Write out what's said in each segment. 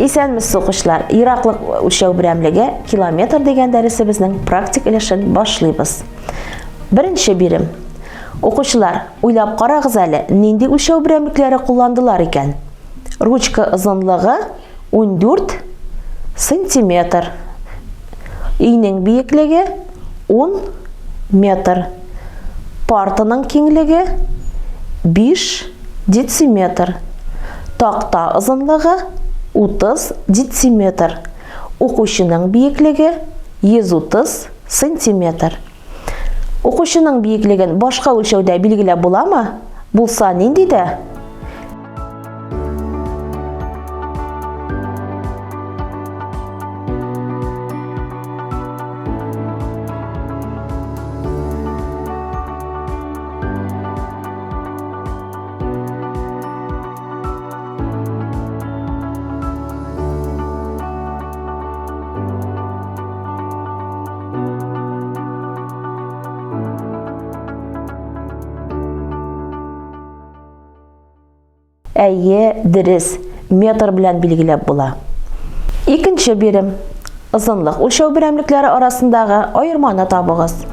Исәнмесез укучылар, ераклык үлчәү берәмлеге километр дигән дәресебезнең практик өлешен башлыйбыз. Беренче бирем. Укучылар, уйлап карагыз әле, нинди үлчәү берәмлекләре кулландылар икән? Ручка озынлыгы 14 сантиметр. Өйнең биеклеге 10 метр. Партаның киңлеге 5 дециметр. Такта озынлыгы 30 дециметр. Укучының биеклеге 130 сантиметр. Укучының биеклеген башка үлчәүдә билгеләп буламы? Булса нинди дә? Әйе, дөрес, метр белән билгеләп була. Икенче бирем. Озынлык үлчәү берәмлекләре арасындагы аерманы табыгыз.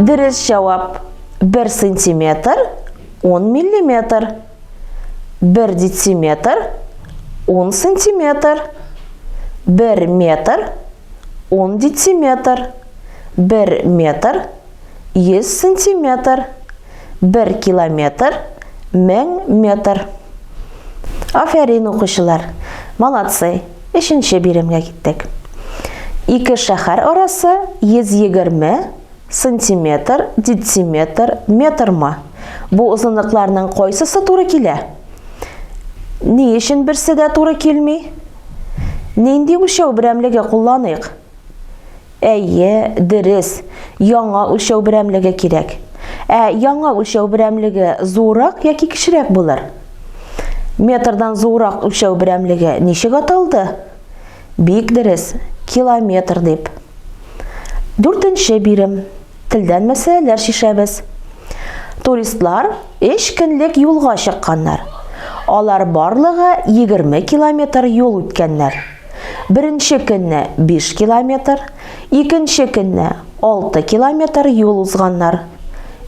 Дөрес җавап. 1 сантиметр 10 миллиметр. 1 дециметр 10 сантиметр. 1 метр 10 дециметр. 1 метр 100 сантиметр. 1 километр 1000 метр. Афәрин укучылар. Молодцы. Өченче биремгә киттек. Ике шәһәр арасы 120 сантиметр, дециметр, метрма. Бу озынлыкларның кайсысы туры килә? Ни өчен берсе дә туры килми? Нинди үлчәү берәмлеге кулланыйк? Әйе, дөрес. Яңа үлчәү берәмлеге кирәк. Яңа үлчәү берәмлеге зурак яки кичерәк булыр? Метрдан зурак үлчәү берәмлеге ничек аталды? Бик дөрес, километр дип. Дүртенче бирем. Телдән мәсьәләләр шишәбез. Туристлар 3 көнлек юлга чыкканнар. Алар барлыгы 20 километр юл үткәннәр. Беренче көнне 5 километр, икенче көнне 6 километр юл узганнар.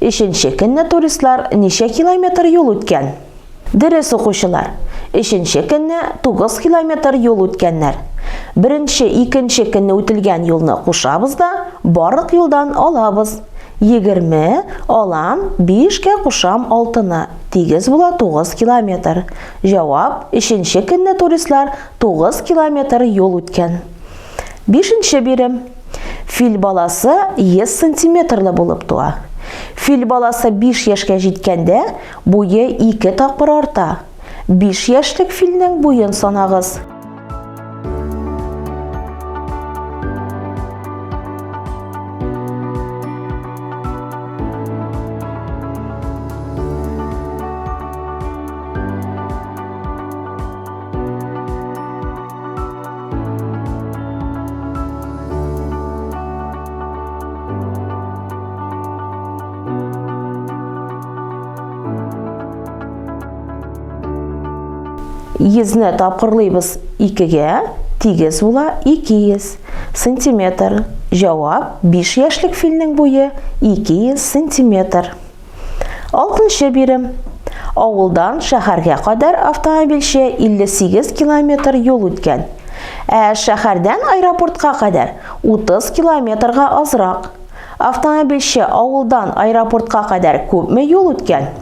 Өченче көнне туристлар ничә километр юл үткән? Дөрес укучылар. Өченче көнне 9 километр юл үткәннәр. Беренче, икенче көнне үтелгән юлны кушабыз да, барлык юлдан алабыз. 20 алам, 5-кә кушам 6-ны. Тигез була 9 километр. Җавап, өченче көнне туристлар 9 километр юл үткән. Бишенче бирем. Фил баласы 100 сантиметрлы булып туа. Фил баласы 5 яшькә җиткәндә, буе 2 тапкыр арта. 5 яшьлек филнең буен санагыз. Йөзне тапкырлыйбыз 2-гә, тигез була 200 сантиметр. Җавап, 5 яшьлек филнең буе 200 сантиметр. Алтынчы бирем. Авылдан шәһәргә кадәр автомобильче 58 километр юл үткән. Шәһәрдән аэропортка кадәр 30 километрга азрак. Автомобильче авылдан аэропортка кадәр күпме юл үткән?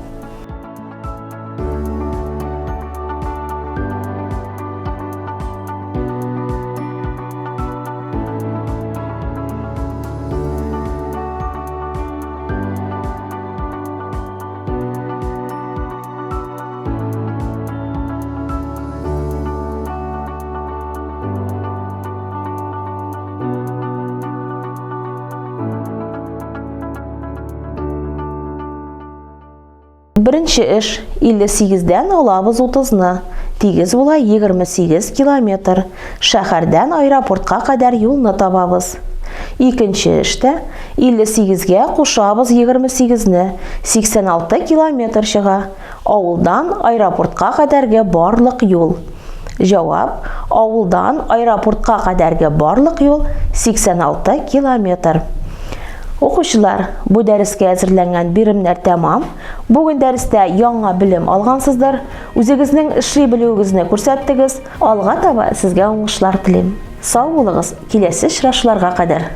Бірінші іш 58-ден алабыз 30-ны. Тигез була 28 километр. Шәһәрдән аэропортка кадәр юлны табабыз. Икенче эштә 58-гә кушабыз 28-не. 86 километр чыга. Авылдан аэропортка кадәрге барлык юл. Җавап: авылдан аэропортка кадәрге барлык юл 86 километр. Укучылар, бу дәрескә әзерләнгән биремнәр тәмам. Бүген дәрестә яңа белем алгансыздар. Үзегезнең эшли белүегезне күрсәттегез. Алга таба сезгә уңышлар телим. Сау булыгыз, киләсе очрашуларга кадәр.